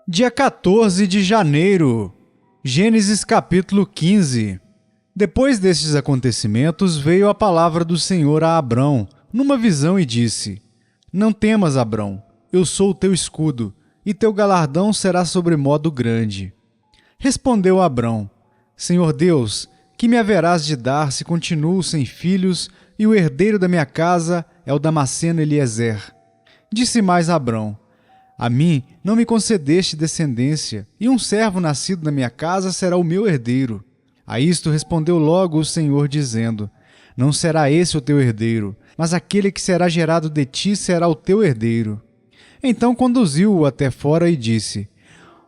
Dia 14 de janeiro, Gênesis capítulo 15. Depois destes acontecimentos, veio a palavra do Senhor a Abrão, numa visão, e disse: Não temas, Abrão, eu sou o teu escudo, e teu galardão será sobremodo grande. Respondeu Abrão: Senhor Deus, que me haverás de dar se continuo sem filhos, e o herdeiro da minha casa é o Damasceno Eliezer? Disse mais Abrão: A mim não me concedeste descendência, e um servo nascido na minha casa será o meu herdeiro. A isto respondeu logo o Senhor, dizendo: Não será esse o teu herdeiro, mas aquele que será gerado de ti será o teu herdeiro. Então conduziu-o até fora e disse: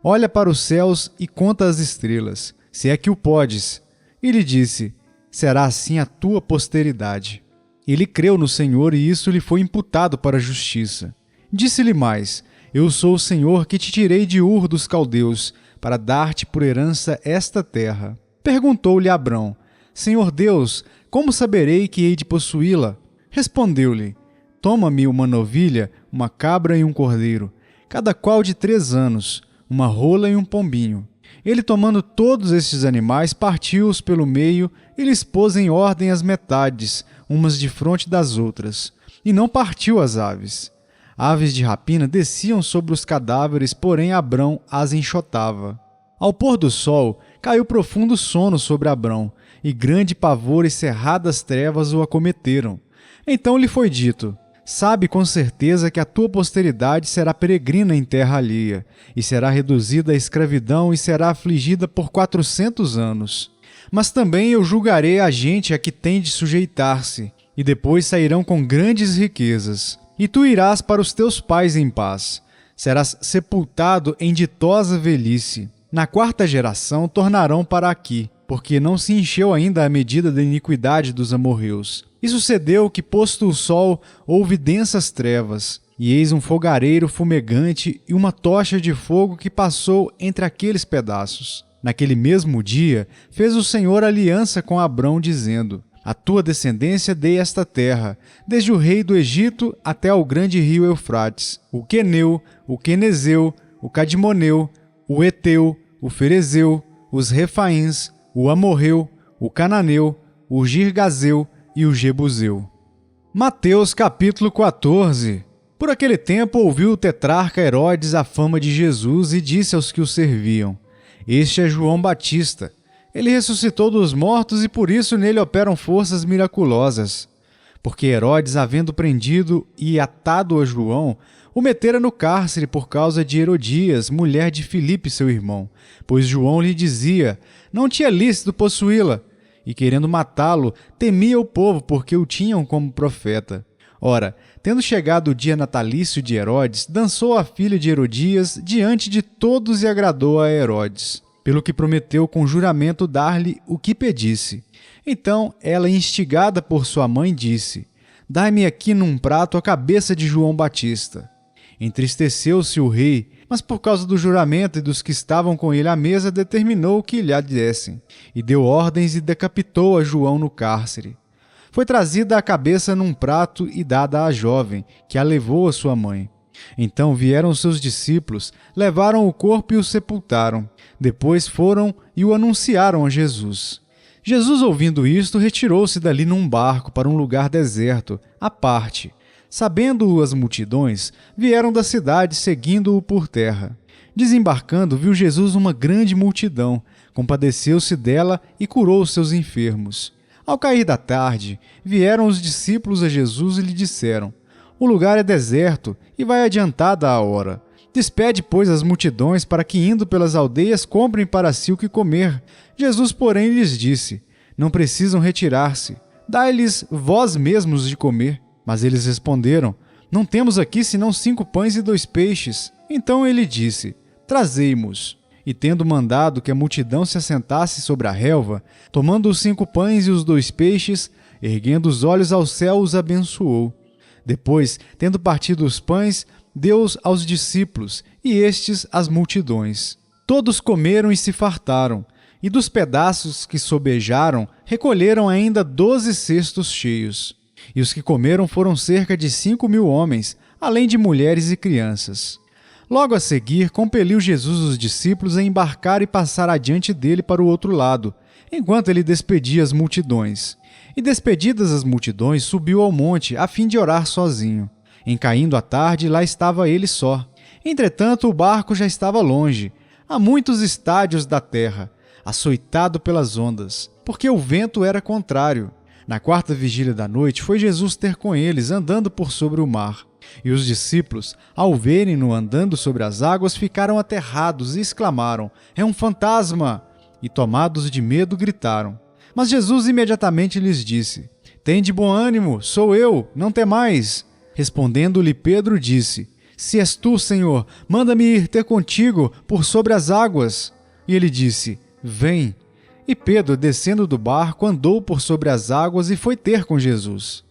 Olha para os céus e conta as estrelas, se é que o podes. E lhe disse: Será assim a tua posteridade. Ele creu no Senhor, e isso lhe foi imputado para a justiça. Disse-lhe mais: Eu sou o Senhor que te tirei de Ur dos Caldeus, para dar-te por herança esta terra. Perguntou-lhe Abrão: Senhor Deus, como saberei que hei de possuí-la? Respondeu-lhe: Toma-me uma novilha, uma cabra e um cordeiro, cada qual de 3 anos, uma rola e um pombinho. Ele, tomando todos estes animais, partiu-os pelo meio e lhes pôs em ordem as metades, umas defronte das outras, e não partiu as aves. Aves de rapina desciam sobre os cadáveres, porém Abrão as enxotava. Ao pôr do sol, caiu profundo sono sobre Abrão, e grande pavor e cerradas trevas o acometeram. Então lhe foi dito: Sabe com certeza que a tua posteridade será peregrina em terra alheia, e será reduzida à escravidão e será afligida por 400 anos. Mas também eu julgarei a gente a que tem de sujeitar-se, e depois sairão com grandes riquezas. E tu irás para os teus pais em paz. Serás sepultado em ditosa velhice. Na 4ª geração tornarão para aqui, porque não se encheu ainda a medida da iniquidade dos amorreus. E sucedeu que, posto o sol, houve densas trevas, e eis um fogareiro fumegante e uma tocha de fogo que passou entre aqueles pedaços. Naquele mesmo dia, fez o Senhor aliança com Abrão, dizendo: A tua descendência dei esta terra, desde o rei do Egito até ao grande rio Eufrates, o Queneu, o Quenezeu, o Cadmoneu, o Eteu, o Ferezeu, os Refaíns, o Amorreu, o Cananeu, o Girgazeu e o Jebuseu. Mateus capítulo 14. Por aquele tempo ouviu o tetrarca Herodes a fama de Jesus e disse aos que o serviam: Este é João Batista. Ele ressuscitou dos mortos e por isso nele operam forças miraculosas. Porque Herodes, havendo prendido e atado a João, o metera no cárcere por causa de Herodias, mulher de Filipe, seu irmão, pois João lhe dizia: Não te é lícito possuí-la. E querendo matá-lo, temia o povo, porque o tinham como profeta. Ora, tendo chegado o dia natalício de Herodes, dançou a filha de Herodias diante de todos e agradou a Herodes, pelo que prometeu com juramento dar-lhe o que pedisse. Então ela, instigada por sua mãe, disse: Dai-me aqui num prato a cabeça de João Batista. Entristeceu-se o rei, mas por causa do juramento e dos que estavam com ele à mesa, determinou que lhe dessem, e deu ordens e decapitou a João no cárcere. Foi trazida a cabeça num prato e dada à jovem, que a levou à sua mãe. Então vieram seus discípulos, levaram o corpo e o sepultaram. Depois foram e o anunciaram a Jesus. Jesus, ouvindo isto, retirou-se dali num barco para um lugar deserto, à parte. Sabendo-o as multidões, vieram da cidade seguindo-o por terra. Desembarcando, viu Jesus uma grande multidão, compadeceu-se dela e curou os seus enfermos. Ao cair da tarde, vieram os discípulos a Jesus e lhe disseram: O lugar é deserto e vai adiantada a hora. Despede, pois, as multidões para que, indo pelas aldeias, comprem para si o que comer. Jesus, porém, lhes disse: Não precisam retirar-se. Dai-lhes vós mesmos de comer. Mas eles responderam: Não temos aqui senão 5 pães e 2 peixes. Então ele disse: Trazei-mos. E tendo mandado que a multidão se assentasse sobre a relva, tomando os 5 pães e os 2 peixes, erguendo os olhos ao céu, os abençoou. Depois, tendo partido os pães, deu-os aos discípulos, e estes às multidões. Todos comeram e se fartaram, e dos pedaços que sobejaram, recolheram ainda 12 cestos cheios. E os que comeram foram cerca de 5.000 homens, além de mulheres e crianças. Logo a seguir, compeliu Jesus os discípulos a embarcar e passar adiante dele para o outro lado, enquanto ele despedia as multidões. E despedidas as multidões, subiu ao monte, a fim de orar sozinho. Em caindo a tarde, lá estava ele só. Entretanto, o barco já estava longe, a muitos estádios da terra, açoitado pelas ondas, porque o vento era contrário. Na quarta vigília da noite, foi Jesus ter com eles, andando por sobre o mar. E os discípulos, ao verem-no andando sobre as águas, ficaram aterrados e exclamaram: "É um fantasma!" E tomados de medo, gritaram. Mas Jesus imediatamente lhes disse: "Tende bom ânimo, sou eu, não temais." Respondendo-lhe Pedro, disse: "Se és tu, Senhor, manda-me ir ter contigo por sobre as águas." E ele disse: "Vem." E Pedro, descendo do barco, andou por sobre as águas e foi ter com Jesus.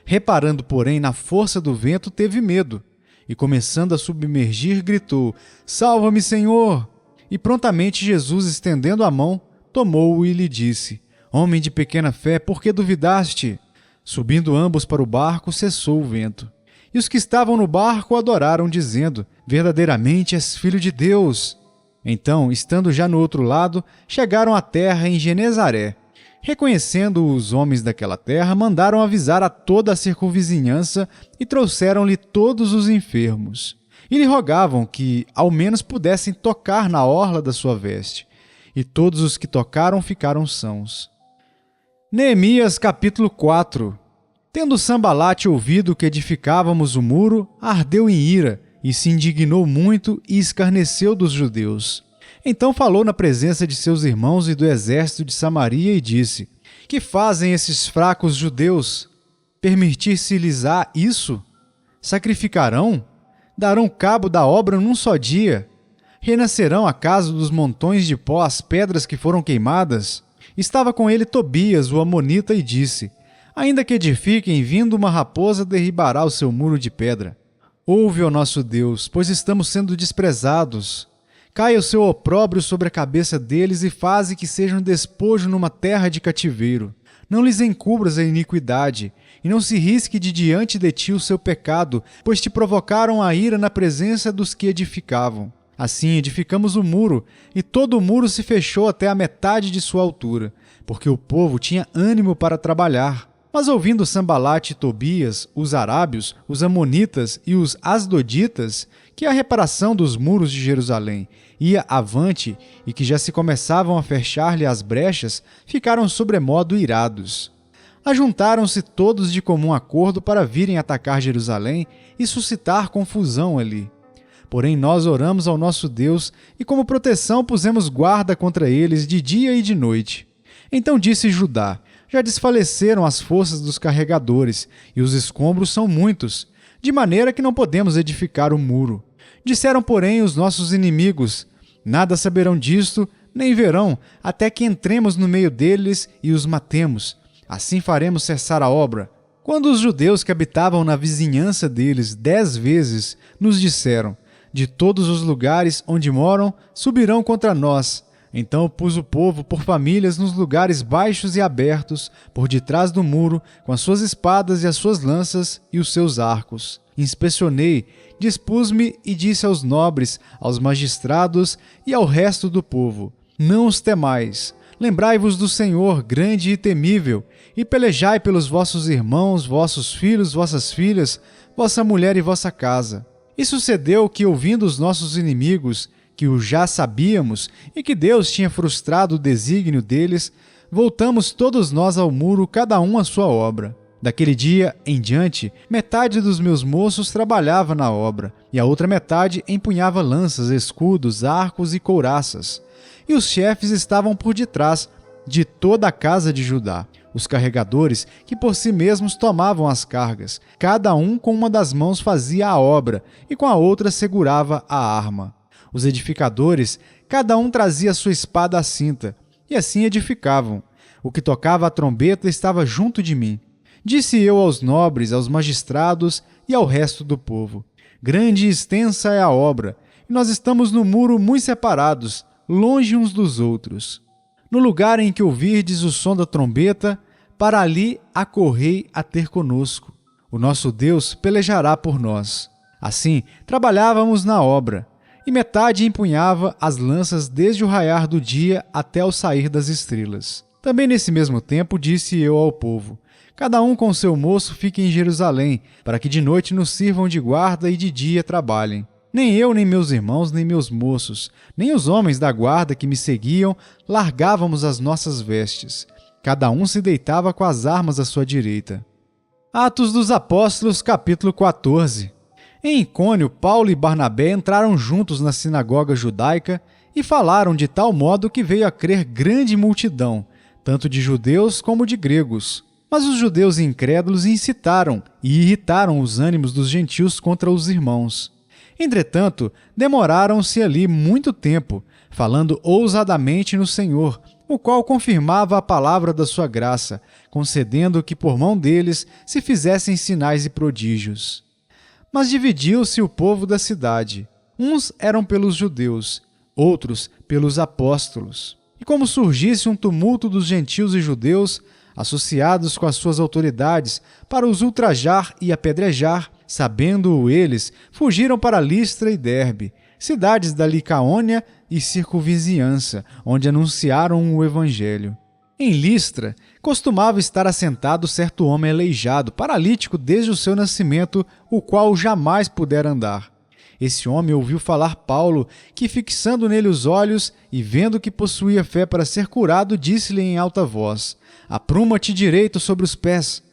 Reparando, porém, na força do vento, teve medo, e começando a submergir, gritou: "Salva-me, Senhor!" E prontamente Jesus, estendendo a mão, tomou-o e lhe disse: "Homem de pequena fé, por que duvidaste?" Subindo ambos para o barco, cessou o vento. E os que estavam no barco o adoraram, dizendo: "Verdadeiramente és filho de Deus." Então, estando já no outro lado, chegaram à terra em Genezaré. Reconhecendo os homens daquela terra, mandaram avisar a toda a circunvizinhança e trouxeram-lhe todos os enfermos. E lhe rogavam que, ao menos, pudessem tocar na orla da sua veste. E todos os que tocaram ficaram sãos. Neemias capítulo 4. Tendo Sambalate ouvido que edificávamos o muro, ardeu em ira, e se indignou muito e escarneceu dos judeus. Então falou na presença de seus irmãos e do exército de Samaria e disse: "Que fazem esses fracos judeus? Permitir-se-lhes-á isso? Sacrificarão? Darão cabo da obra num só dia? Renascerão acaso dos montões de pó as pedras que foram queimadas?" Estava com ele Tobias, o amonita, e disse: "Ainda que edifiquem, vindo uma raposa derribará o seu muro de pedra. Ouve, ó nosso Deus, pois estamos sendo desprezados. Caia o seu opróbrio sobre a cabeça deles e faze que sejam despojo numa terra de cativeiro. Não lhes encubras a iniquidade, e não se risque de diante de ti o seu pecado, pois te provocaram a ira na presença dos que edificavam. Assim edificamos o muro, e todo o muro se fechou até a metade de sua altura, porque o povo tinha ânimo para trabalhar. Mas ouvindo Sambalate e Tobias, os arábios, os amonitas e os asdoditas, que a reparação dos muros de Jerusalém ia avante e que já se começavam a fechar-lhe as brechas, ficaram sobremodo irados. Ajuntaram-se todos de comum acordo para virem atacar Jerusalém e suscitar confusão ali. Porém nós oramos ao nosso Deus e como proteção pusemos guarda contra eles de dia e de noite. Então disse Judá: "Já desfaleceram as forças dos carregadores, e os escombros são muitos, de maneira que não podemos edificar o muro." Disseram, porém, os nossos inimigos: "Nada saberão disto, nem verão, até que entremos no meio deles e os matemos. Assim faremos cessar a obra." Quando os judeus que habitavam na vizinhança deles 10 vezes nos disseram: "De todos os lugares onde moram, subirão contra nós." Então pus o povo por famílias nos lugares baixos e abertos, por detrás do muro, com as suas espadas e as suas lanças e os seus arcos. Inspecionei, dispus-me e disse aos nobres, aos magistrados e ao resto do povo: "Não os temais. Lembrai-vos do Senhor, grande e temível, e pelejai pelos vossos irmãos, vossos filhos, vossas filhas, vossa mulher e vossa casa." E sucedeu que, ouvindo os nossos inimigos, que o já sabíamos e que Deus tinha frustrado o desígnio deles, voltamos todos nós ao muro, cada um à sua obra. Daquele dia em diante, metade dos meus moços trabalhava na obra, e a outra metade empunhava lanças, escudos, arcos e couraças. E os chefes estavam por detrás de toda a casa de Judá, os carregadores que por si mesmos tomavam as cargas, cada um com uma das mãos fazia a obra e com a outra segurava a arma. Os edificadores, cada um trazia sua espada à cinta, e assim edificavam. O que tocava a trombeta estava junto de mim. Disse eu aos nobres, aos magistrados e ao resto do povo: "Grande e extensa é a obra, e nós estamos no muro muito separados, longe uns dos outros. No lugar em que ouvirdes o som da trombeta, para ali acorrei a ter conosco. O nosso Deus pelejará por nós." Assim, trabalhávamos na obra, e metade empunhava as lanças desde o raiar do dia até o sair das estrelas. Também nesse mesmo tempo disse eu ao povo: cada um com seu moço fique em Jerusalém, para que de noite nos sirvam de guarda e de dia trabalhem. Nem eu, nem meus irmãos, nem meus moços, nem os homens da guarda que me seguiam, largávamos as nossas vestes. Cada um se deitava com as armas à sua direita. Atos dos Apóstolos, capítulo 14. Em Icônio, Paulo e Barnabé entraram juntos na sinagoga judaica e falaram de tal modo que veio a crer grande multidão, tanto de judeus como de gregos. Mas os judeus incrédulos incitaram e irritaram os ânimos dos gentios contra os irmãos. Entretanto, demoraram-se ali muito tempo, falando ousadamente no Senhor, o qual confirmava a palavra da sua graça, concedendo que por mão deles se fizessem sinais e prodígios. Mas dividiu-se o povo da cidade. Uns eram pelos judeus, outros pelos apóstolos. E como surgisse um tumulto dos gentios e judeus, associados com as suas autoridades, para os ultrajar e apedrejar, sabendo-o eles, fugiram para Listra e Derbe, cidades da Licaônia e circunvizinhança, onde anunciaram o evangelho. Em Listra, costumava estar assentado certo homem aleijado, paralítico desde o seu nascimento, o qual jamais pudera andar. Esse homem ouviu falar Paulo, que fixando nele os olhos e vendo que possuía fé para ser curado, disse-lhe em alta voz: apruma-te direito sobre os pés.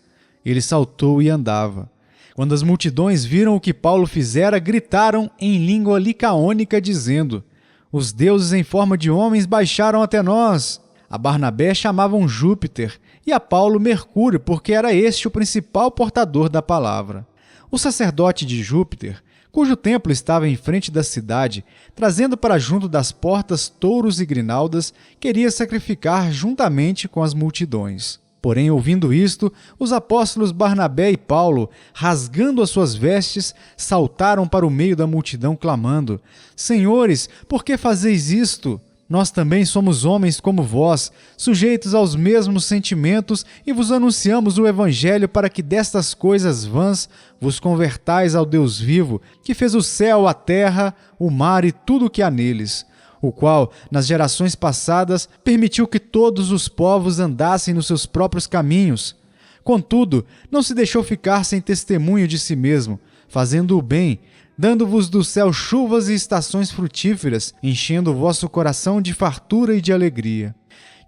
Ele saltou e andava. Quando as multidões viram o que Paulo fizera, gritaram em língua licaônica, dizendo: os deuses em forma de homens baixaram até nós. A Barnabé chamavam Júpiter e a Paulo Mercúrio, porque era este o principal portador da palavra. O sacerdote de Júpiter, cujo templo estava em frente da cidade, trazendo para junto das portas touros e grinaldas, queria sacrificar juntamente com as multidões. Porém, ouvindo isto, os apóstolos Barnabé e Paulo, rasgando as suas vestes, saltaram para o meio da multidão, clamando: senhores, por que fazeis isto? Nós também somos homens como vós, sujeitos aos mesmos sentimentos, e vos anunciamos o Evangelho para que destas coisas vãs vos convertais ao Deus vivo, que fez o céu, a terra, o mar e tudo o que há neles, o qual, nas gerações passadas, permitiu que todos os povos andassem nos seus próprios caminhos. Contudo, não se deixou ficar sem testemunho de si mesmo, fazendo o bem, dando-vos do céu chuvas e estações frutíferas, enchendo o vosso coração de fartura e de alegria.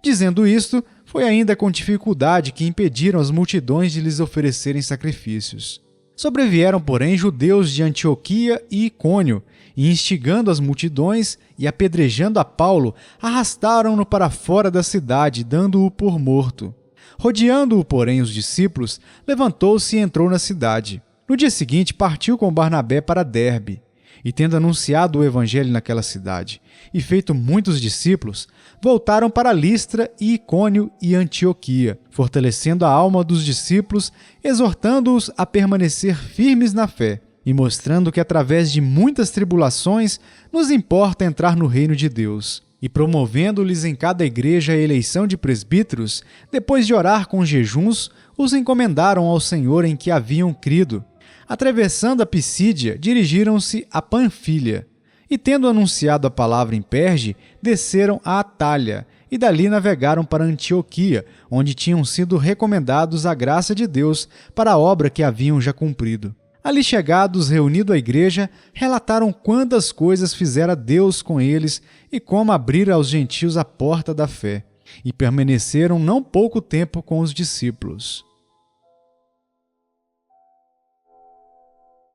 Dizendo isto, foi ainda com dificuldade que impediram as multidões de lhes oferecerem sacrifícios. Sobrevieram, porém, judeus de Antioquia e Icônio, e instigando as multidões e apedrejando a Paulo, arrastaram-no para fora da cidade, dando-o por morto. Rodeando-o, porém, os discípulos, levantou-se e entrou na cidade. No dia seguinte, partiu com Barnabé para Derbe, e tendo anunciado o evangelho naquela cidade, e feito muitos discípulos, voltaram para Listra e Icônio e Antioquia, fortalecendo a alma dos discípulos, exortando-os a permanecer firmes na fé, e mostrando que através de muitas tribulações nos importa entrar no reino de Deus. E promovendo-lhes em cada igreja a eleição de presbíteros, depois de orar com jejuns, os encomendaram ao Senhor em que haviam crido. Atravessando a Pisídia, dirigiram-se a Panfilha, e tendo anunciado a palavra em Perge, desceram a Atália, e dali navegaram para Antioquia, onde tinham sido recomendados à graça de Deus para a obra que haviam já cumprido. Ali chegados, reunido a igreja, relataram quantas coisas fizera Deus com eles e como abrira aos gentios a porta da fé, e permaneceram não pouco tempo com os discípulos.